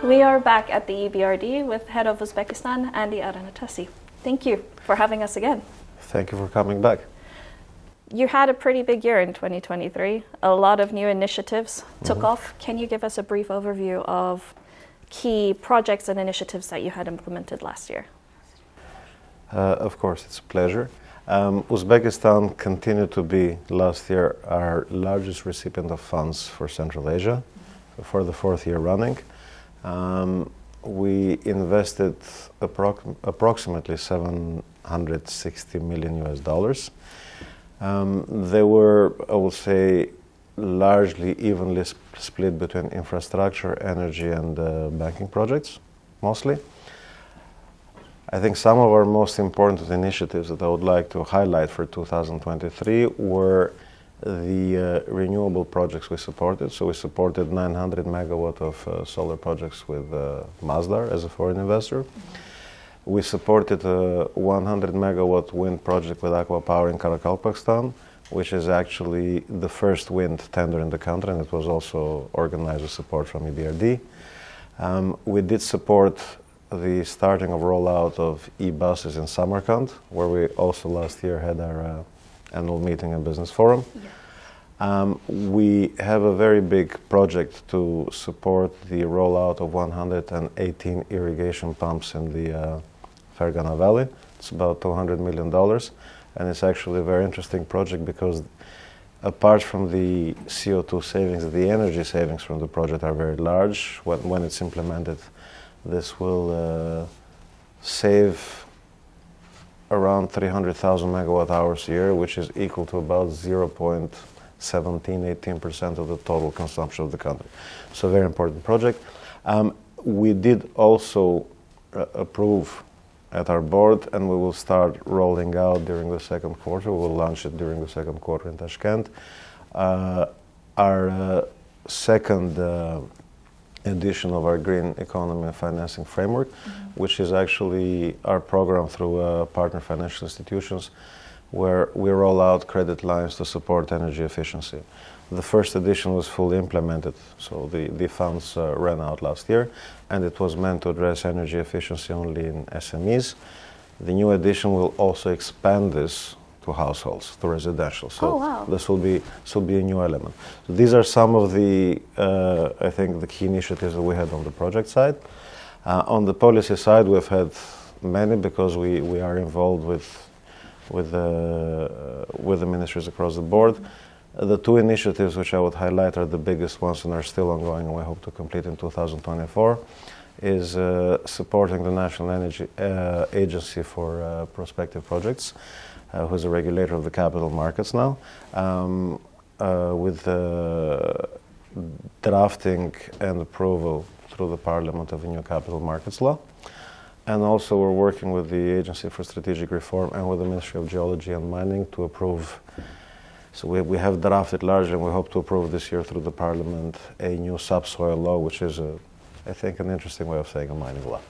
We are back at the EBRD with Head of Uzbekistan, Andi Aranitasi. Thank you for having us again. Thank you for coming back. You had a pretty big year in 2023. A lot of new initiatives took off. Can you give us a brief overview of key projects and initiatives that you had implemented last year? Of course, it's a pleasure. Uzbekistan continued to be, last year, our largest recipient of funds for Central Asia for the fourth year running. We invested approximately $760 million. They were, I would say, largely evenly split between infrastructure, energy, and banking projects, mostly. I think some of our most important initiatives that I would like to highlight for 2023 were the renewable projects we supported. So we supported 900 megawatt of solar projects with Masdar as a foreign investor. We supported a 100 megawatt wind project with Aqua Power in Karakalpakstan, which is actually the first wind tender in the country, and it was also organized with support from EBRD. We did support the starting of rollout of e-buses in Samarkand, where we also last year had our annual meeting and business forum. Yeah. We have a very big project to support the rollout of 118 irrigation pumps in the Fergana Valley. It's about $200 million, and it's actually a very interesting project because apart from the CO2 savings, the energy savings from the project are very large. When it's implemented, this will save around 300,000 megawatt hours a year, which is equal to about 0.18% of the total consumption of the country. So a very important project. We did also approve at our board, and we will start rolling out during the second quarter. We will launch it during the second quarter in Tashkent. Our second edition of our Green Economy and Financing Framework, which is actually our program through partner financial institutions, where we roll out credit lines to support energy efficiency. The first edition was fully implemented, so the funds ran out last year, and it was meant to address energy efficiency only in SMEs. The new edition will also expand this to households, to residential. So this will be a new element. So these are some of the, I think, the key initiatives that we had on the project side. On the policy side, we've had many because we are involved with the ministries across the board. The two initiatives which I would highlight are the biggest ones and are still ongoing, and we hope to complete in 2024, is supporting the National Energy Agency for Prospective Projects, who's a regulator of the capital markets now, with drafting and approval through the Parliament of a new capital markets law. And also we're working with the Agency for Strategic Reform and with the Ministry of Geology and Mining to approve. So we have drafted largely, and we hope to approve this year through the Parliament a new subsoil law, which is, I think, an interesting way of saying a mining law.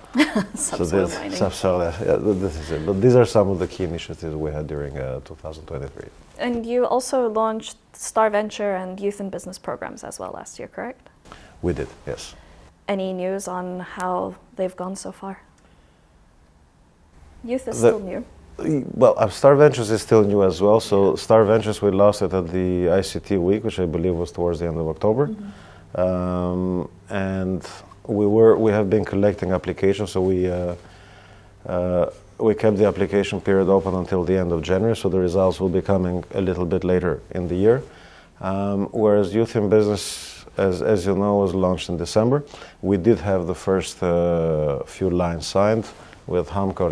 Subsoil mining. Subsoil, yeah, this is it. But these are some of the key initiatives we had during 2023. And you also launched Star Venture and Youth in Business programs as well last year, correct? We did, yes. Any news on how they've gone so far? Youth is still new. Well, Star Ventures is still new as well. So Star Ventures, we launched it at the ICT week, which I believe was towards the end of October. And we have been collecting applications. So we kept the application period open until the end of January. So the results will be coming a little bit later in the year. Whereas Youth in Business, as you know, was launched in December. We did have the first few lines signed with Hamkor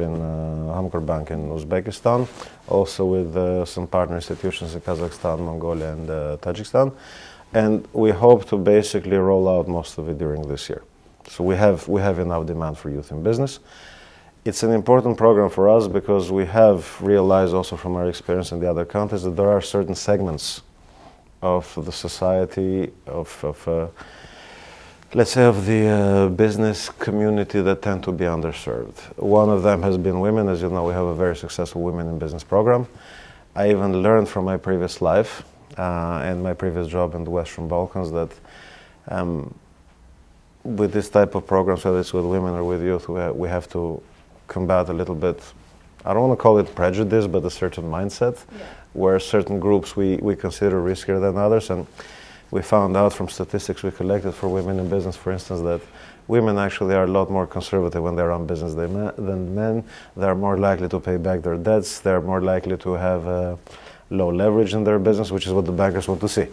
Bank in Uzbekistan, also with some partner institutions in Kazakhstan, Mongolia, and Tajikistan. And we hope to basically roll out most of it during this year. So we have enough demand for Youth in Business. It's an important program for us because we have realized also from our experience in the other countries that there are certain segments of the society, let's say of the business community that tend to be underserved. One of them has been women. As you know, we have a very successful Women in Business program. I even learned from my previous life and my previous job in the Western Balkans that with this type of programs, whether it's with women or with youth, we have to combat a little bit, I don't want to call it prejudice, but a certain mindset, where certain groups we consider riskier than others. And we found out from statistics we collected for women in business, for instance, that women actually are a lot more conservative when they're on business than men. They're more likely to pay back their debts. They're more likely to have low leverage in their business, which is what the bankers want to see.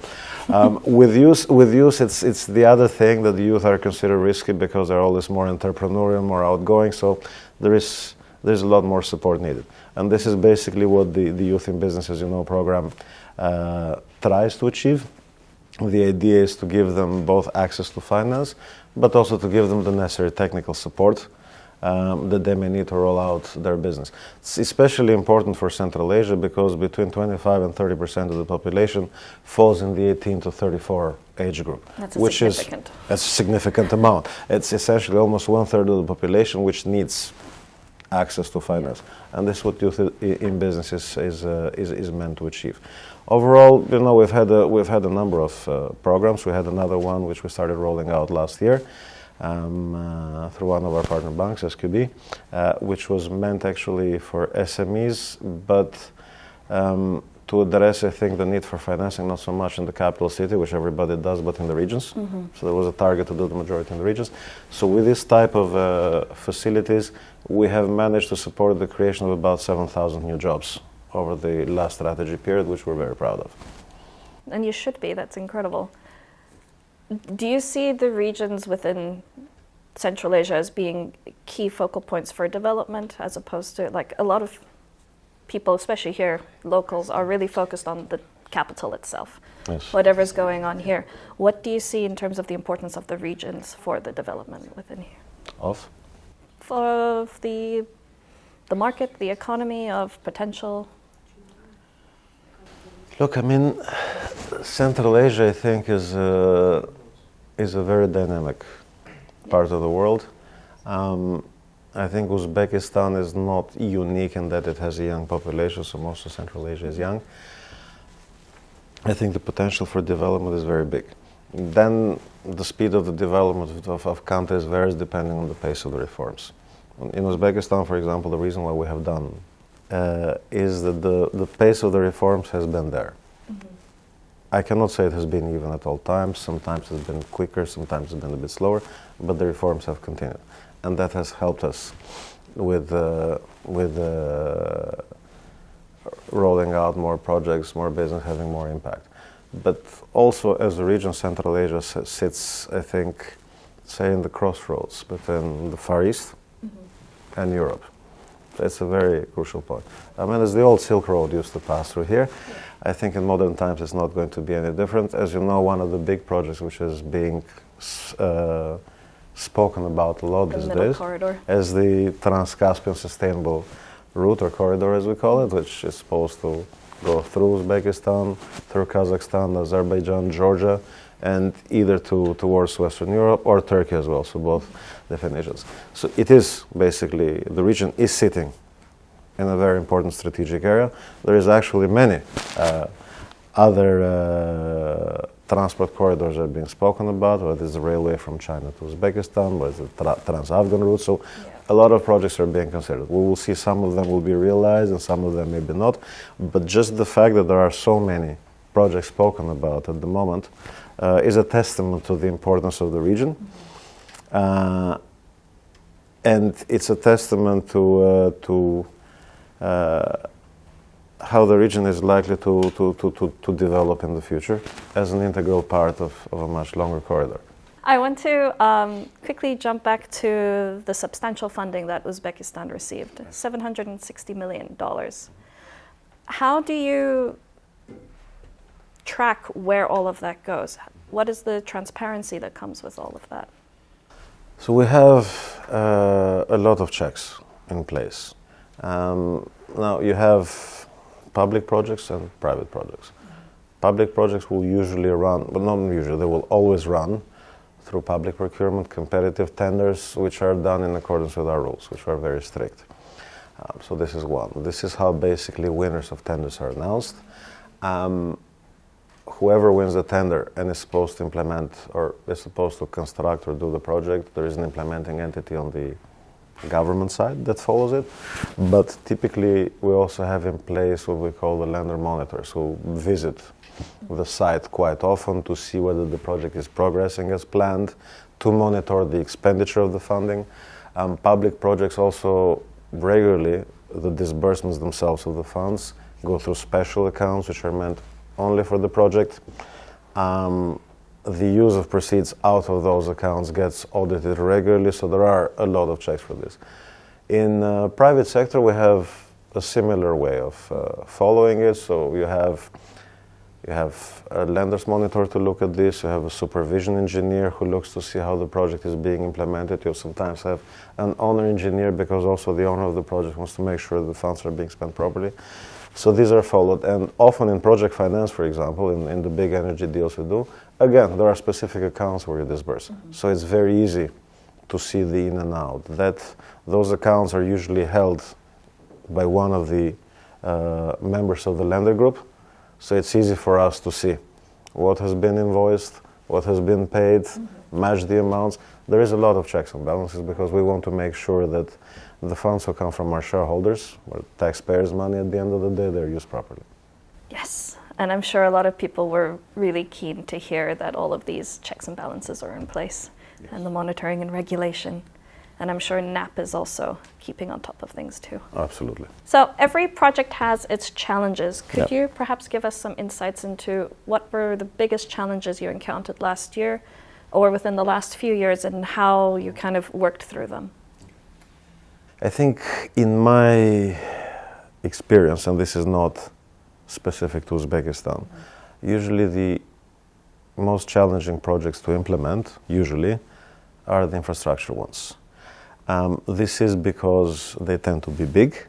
With youth, it's the other thing, that the youth are considered risky because they're always more entrepreneurial, more outgoing. So there's a lot more support needed. And this is basically what the Youth in Business, as you know, program tries to achieve. The idea is to give them both access to finance, but also to give them the necessary technical support that they may need to roll out their business. It's especially important for Central Asia because between 25 and 30% of the population falls in the 18 to 34 age group, that's a significant amount. It's essentially almost 1/3 of the population which needs access to finance, and this is what Youth in Business is meant to achieve. Overall, we've had a number of programs. We had another one which we started rolling out last year through one of our partner banks, SQB, which was meant actually for SMEs, but to address, I think, the need for financing, not so much in the capital city, which everybody does, but in the regions. So there was a target to do the majority in the regions. So with this type of facilities, we have managed to support the creation of about 7,000 new jobs over the last strategy period, which we're very proud of. And you should be, that's incredible. Do you see the regions within Central Asia as being key focal points for development, as opposed to, like, a lot of people, especially here, locals, are really focused on the capital itself, whatever's going on here. What do you see in terms of the importance of the regions for the development within here? Of the market, the economy, of potential? Look, I mean, Central Asia, I think, is a very dynamic part of the world. I think Uzbekistan is not unique in that it has a young population, so most of Central Asia is young. I think the potential for development is very big. Then the speed of the development of countries varies depending on the pace of the reforms. In Uzbekistan, for example, the reason why we have done is that the pace of the reforms has been there. I cannot say it has been even at all times. Sometimes it's been quicker, sometimes it's been a bit slower, but the reforms have continued. And that has helped us with rolling out more projects, more business, having more impact. But also, as a region, Central Asia sits, I think, say, in the crossroads between the Far East and Europe. It's a very crucial point. I mean, as the old Silk Road used to pass through here, I think in modern times it's not going to be any different. As you know, one of the big projects which is being spoken about a lot these days as the Trans-Caspian sustainable route, or corridor as we call it, which is supposed to go through Uzbekistan, through Kazakhstan, Azerbaijan, Georgia, and either towards Western Europe or Turkey as well, so both definitions. So it is basically, the region is sitting in a very important strategic area. There is actually many other transport corridors that are being spoken about, whether it's the railway from China to Uzbekistan, whether it's the Trans-Afghan route. So a lot of projects are being considered. We will see some of them will be realized and some of them maybe not. But just the fact that there are so many projects spoken about at the moment is a testament to the importance of the region. And it's a testament to how the region is likely to develop in the future as an integral part of a much longer corridor. I want to quickly jump back to the substantial funding that Uzbekistan received, $760 million. How do you track where all of that goes? What is the transparency that comes with all of that? So we have a lot of checks in place. Now you have public projects and private projects. Public projects will usually run, but not usually, they will always run through public procurement, competitive tenders, which are done in accordance with our rules, which are very strict. So this is one. This is how basically winners of tenders are announced. whoever wins the tender and is supposed to implement or is supposed to construct or do the project, there is an implementing entity on the government side that follows it. But typically, we also have in place what we call the lender monitors, who visit the site quite often to see whether the project is progressing as planned, to monitor the expenditure of the funding. Public projects also regularly, the disbursements themselves of the funds go through special accounts which are meant only for the project. The use of proceeds out of those accounts gets audited regularly, so there are a lot of checks for this. In private sector, we have a similar way of following it. So you have a lenders monitor to look at this. You have a supervision engineer who looks to see how the project is being implemented. You sometimes have an owner engineer, because also the owner of the project wants to make sure the funds are being spent properly. So these are followed, and often in project finance, for example, in the big energy deals we do, again, there are specific accounts where you disburse. So it's very easy to see the in and out. Those accounts are usually held by one of the members of the lender group, so it's easy for us to see what has been invoiced, what has been paid, match the amounts. There is a lot of checks and balances, because we want to make sure that the funds who come from our shareholders, or taxpayers' money at the end of the day, they're used properly. Yes, and I'm sure a lot of people were really keen to hear that all of these checks and balances are in place, yes, and the monitoring and regulation. And I'm sure NAP is also keeping on top of things too. Absolutely. So every project has its challenges. Could Yep. you perhaps give us some insights into what were the biggest challenges you encountered last year or within the last few years, and how you kind of worked through them? I think in my experience, and this is not specific to Uzbekistan, usually the most challenging projects to implement, usually, are the infrastructure ones. This is because they tend to be big,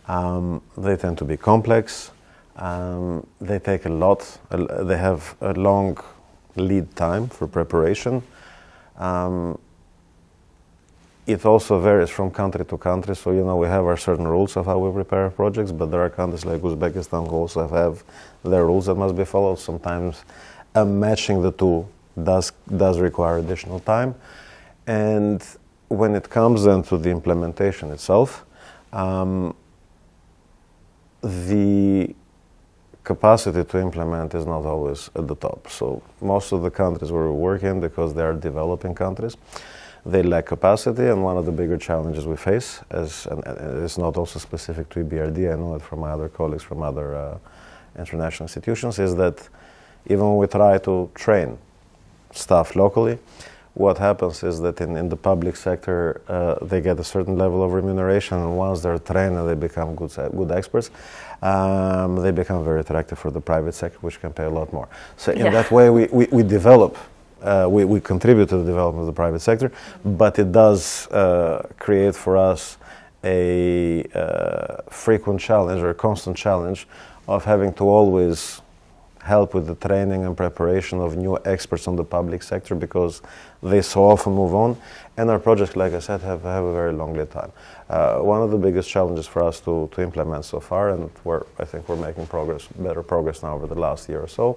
they tend to be complex, they take a lot, they have a long lead time for preparation. It also varies from country to country, so we have our certain rules of how we prepare projects, but there are countries like Uzbekistan who also have their rules that must be followed. Sometimes matching the two does require additional time. And when it comes then to the implementation itself, the capacity to implement is not always at the top. So most of the countries where we work in, because they are developing countries, they lack capacity, and one of the bigger challenges we face, and it's not also specific to EBRD, I know it from my other colleagues from other international institutions, is that even when we try to train staff locally, what happens is that in the public sector, they get a certain level of remuneration, and once they're trained and they become good experts, they become very attractive for the private sector, which can pay a lot more. So in that way, we develop, we contribute to the development of the private sector, but it does create for us a frequent challenge, or a constant challenge, of having to always help with the training and preparation of new experts on the public sector, because they so often move on, and our projects, like I said, have a very long lead time. One of the biggest challenges for us to implement so far, and I think we're making better progress now over the last year or so,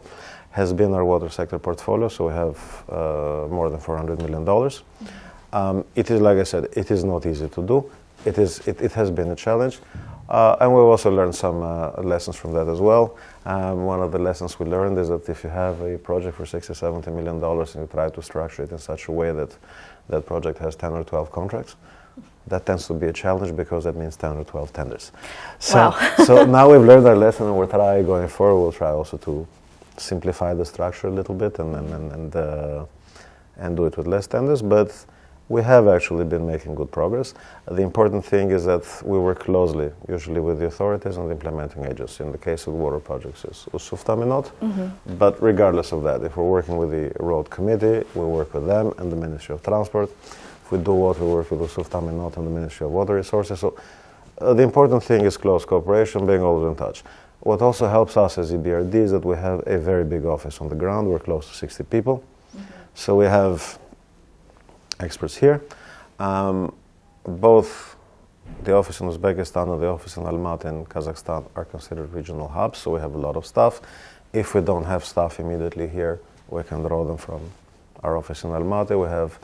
has been our water sector portfolio. So we have more than $400 million. It is, like I said, it is not easy to do. It has been a challenge. And we've also learned some lessons from that as well. One of the lessons we learned is that if you have a project for $60-70 million and you try to structure it in such a way that that project has 10 or 12 contracts, that tends to be a challenge, because that means 10 or 12 tenders. So, wow. So now we've learned our lesson, and going forward, we'll try also to simplify the structure a little bit and do it with less tenders. But we have actually been making good progress. The important thing is that we work closely, usually with the authorities and the implementing agency. In the case of water projects, it's forthcoming. But regardless of that, if we're working with the road committee, we work with them and the Ministry of Transport. If we do water, we work with forthcoming and the Ministry of Water Resources. So the important thing is close cooperation, being always in touch. What also helps us as EBRD is that we have a very big office on the ground. We're close to 60 people. So we have experts here. Both the office in Uzbekistan and the office in Almaty in Kazakhstan are considered regional hubs, so we have a lot of staff. If we don't have staff immediately here, we can draw them from our office in Almaty. We have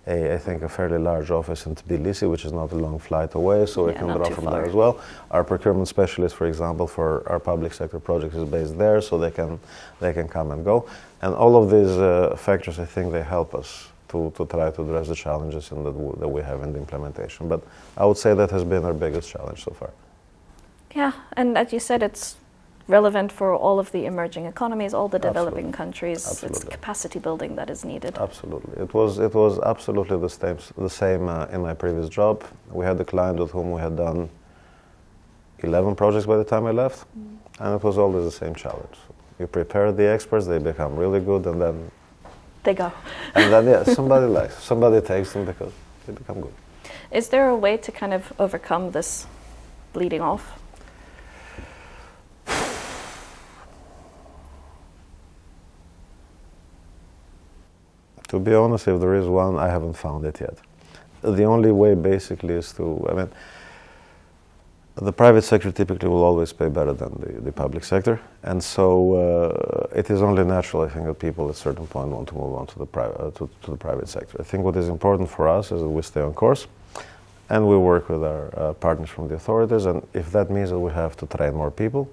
I think a fairly large office in Tbilisi, which is not a long flight away, so we can draw from there as well. Our procurement specialist, for example, for our public sector projects is based there, so they can come and go. And all of these factors, I think, they help us to try to address the challenges that we have in the implementation. But I would say that has been our biggest challenge so far. Yeah, and as you said, it's relevant for all of the emerging economies, all the developing countries. Absolutely. It's capacity building that is needed. Absolutely. It was absolutely the same in my previous job. We had a client with whom we had done 11 projects by the time I left, and it was always the same challenge. You prepare the experts, they become really good, and then they go. And then somebody takes them because they become good. Is there a way to kind of overcome this bleeding off? To be honest, if there is one, I haven't found it yet. The only way basically is the private sector typically will always pay better than the public sector, and so it is only natural, I think, that people at a certain point want to move on to the private sector. I think what is important for us is that we stay on course, and we work with our partners from the authorities, and if that means that we have to train more people,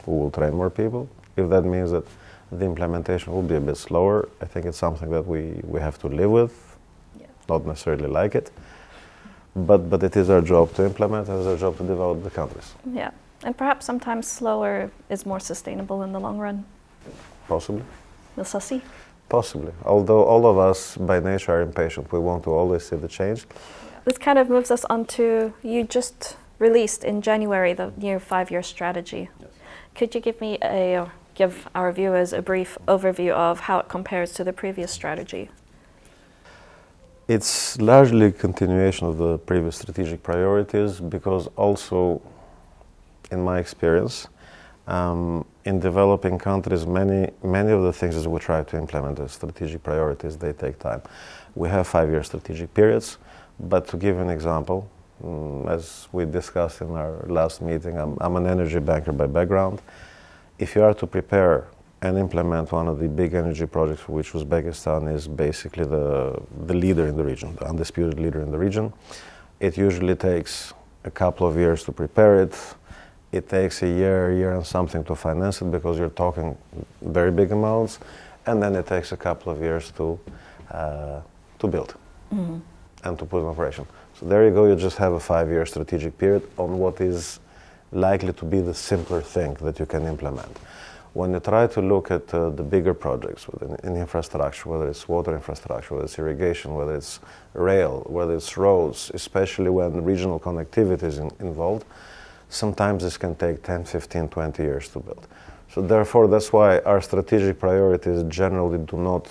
we will train more people. If that means that the implementation will be a bit slower, I think it's something that we have to live with, not necessarily like it. But it is our job to implement, and it's our job to develop the countries. Yeah, and perhaps sometimes slower is more sustainable in the long run. Possibly. We'll see. Possibly. Although all of us by nature are impatient, we want to always see the change. This kind of moves us on to, you just released in January the new 5-year strategy. Yes. Could you give our viewers a brief overview of how it compares to the previous strategy? It's largely a continuation of the previous strategic priorities, because also, in my experience, in developing countries, many of the things that we try to implement as strategic priorities, they take time. We have 5-year strategic periods, but to give an example, as we discussed in our last meeting, I'm an energy banker by background. If you are to prepare and implement one of the big energy projects for which Uzbekistan is basically the leader in the region, the undisputed leader in the region, it usually takes a couple of years to prepare it. It takes a year and something to finance it, because you're talking very big amounts, and then it takes a couple of years to build and to put in operation. So there you go, you just have a 5-year strategic period on what is likely to be the simpler thing that you can implement. When you try to look at the bigger projects in infrastructure, whether it's water infrastructure, whether it's irrigation, whether it's rail, whether it's roads, especially when regional connectivity is involved, sometimes this can take 10, 15, 20 years to build. So therefore, that's why our strategic priorities generally do not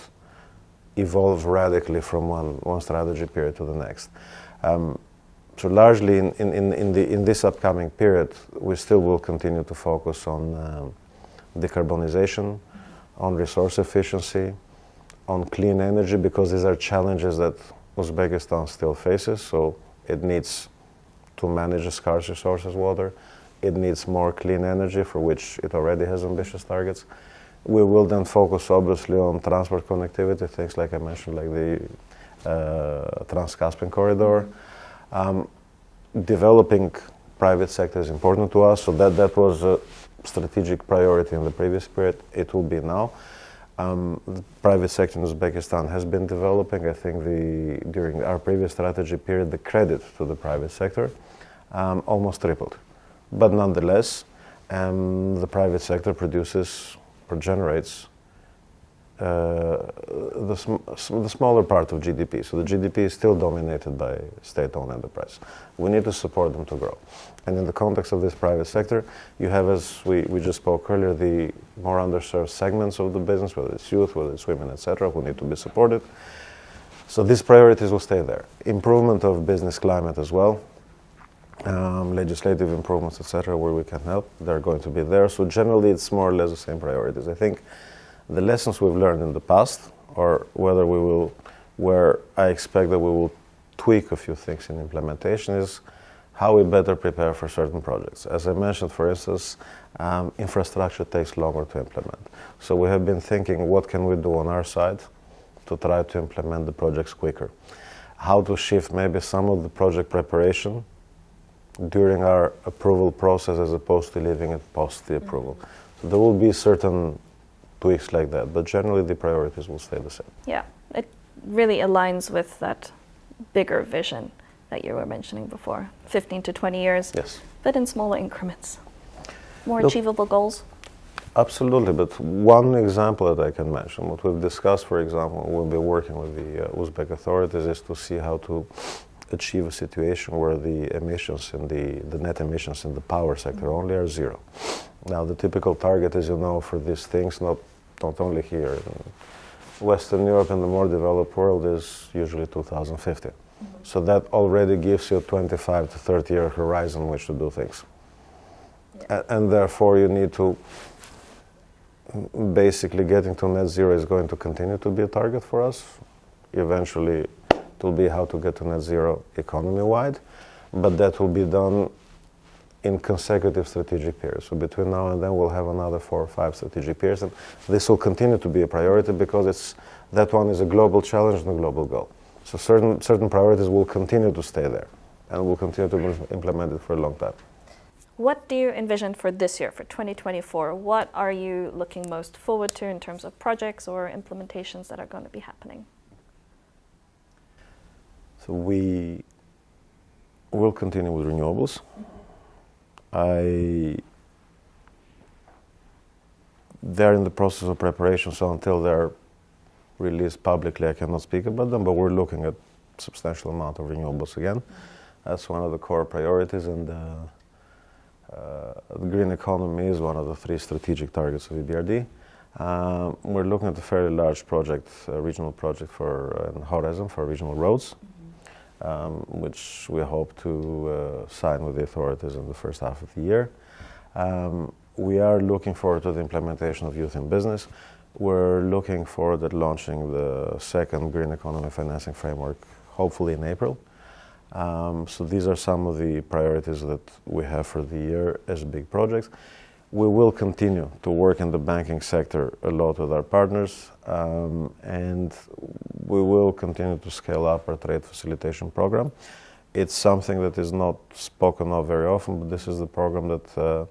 evolve radically from one strategy period to the next. So largely in this upcoming period, we still will continue to focus on decarbonization, on resource efficiency, on clean energy, because these are challenges that Uzbekistan still faces. So it needs to manage a scarce resource as water. It needs more clean energy, for which it already has ambitious targets. We will then focus obviously on transport connectivity, things like I mentioned, like the Trans-Caspian corridor. Developing private sector is important to us, so that was a strategic priority in the previous period. It will be now. The private sector in Uzbekistan has been developing. I think during our previous strategy period, the credit to the private sector almost tripled. But nonetheless, the private sector produces or generates the smaller part of GDP. So the GDP is still dominated by state-owned enterprise. We need to support them to grow. And in the context of this private sector, you have, as we just spoke earlier, the more underserved segments of the business, whether it's youth, whether it's women, etc., who need to be supported. So these priorities will stay there. Improvement of business climate as well, legislative improvements, etc., where we can help, they're going to be there. So generally, it's more or less the same priorities. I think the lessons we've learned in the past, or where I expect that we will tweak a few things in implementation, is how we better prepare for certain projects. As I mentioned, for instance, infrastructure takes longer to implement. So we have been thinking, what can we do on our side to try to implement the projects quicker? How to shift maybe some of the project preparation during our approval process as opposed to leaving it post the approval. So there will be certain tweaks like that, but generally the priorities will stay the same. Yeah, it really aligns with that bigger vision that you were mentioning before, 15 to 20 years, Yes. but in smaller increments. More Look, achievable goals? Absolutely, but one example that I can mention, what we've discussed, for example, we'll be working with the Uzbek authorities, is to see how to achieve a situation where the emissions in the net emissions in the power sector only are zero. Now, the typical target, as you know, for these things, not only here, in Western Europe and the more developed world, is usually 2050. So that already gives you a 25 to 30 year horizon in which to do things. Yeah. And therefore you need to, basically getting to net zero is going to continue to be a target for us. Eventually it will be how to get to net zero economy-wide, but that will be done in consecutive strategic periods. So between now and then we'll have another 4 or 5 strategic periods, and this will continue to be a priority because that one is a global challenge and a global goal. So certain priorities will continue to stay there, and we'll continue to implement it for a long time. What do you envision for this year, for 2024? What are you looking most forward to in terms of projects or implementations that are going to be happening? So we will continue with renewables. They're in the process of preparation, so until they're released publicly, I cannot speak about them, but we're looking at substantial amount of renewables again. That's one of the core priorities, and the green economy is one of the 3 strategic targets of EBRD. We're looking at a fairly large project, a regional project in Horizon for regional roads, which we hope to sign with the authorities in the first half of the year. We are looking forward to the implementation of Youth in Business. We're looking forward at launching the second Green Economy Financing Framework, hopefully in April. So these are some of the priorities that we have for the year as big projects. We will continue to work in the banking sector a lot with our partners, and we will continue to scale up our trade facilitation program. It's something that is not spoken of very often, but this is the program that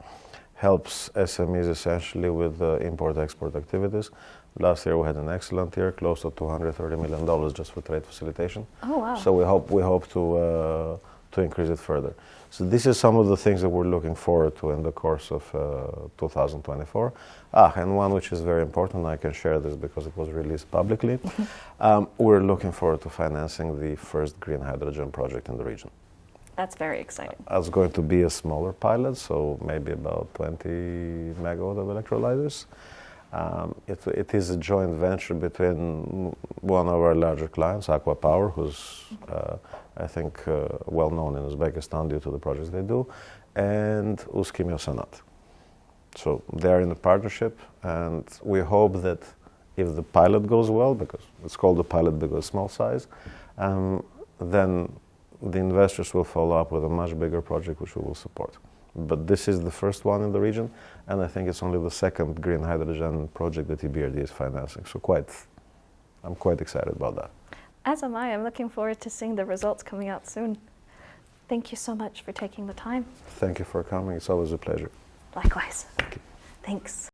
helps SMEs essentially with import-export activities. Last year we had an excellent year, close to $230 million just for trade facilitation. Oh, wow. So we hope to increase it further. So this is some of the things that we're looking forward to in the course of 2024. And one which is very important, I can share this because it was released publicly. We're looking forward to financing the first green hydrogen project in the region. That's very exciting. It's going to be a smaller pilot, so maybe about 20 megawatt of electrolyzers. It is a joint venture between one of our larger clients, Aqua Power, who's I think well known in Uzbekistan due to the projects they do, and Uzkimio Sanat. So they are in a partnership, and we hope that if the pilot goes well, because it's called a pilot because it's small size, then the investors will follow up with a much bigger project which we will support. But this is the first one in the region, and I think it's only the second green hydrogen project that EBRD is financing. So I'm quite excited about that. As am I. I'm looking forward to seeing the results coming out soon. Thank you so much for taking the time. Thank you for coming. It's always a pleasure. Likewise. Thank you. Thanks.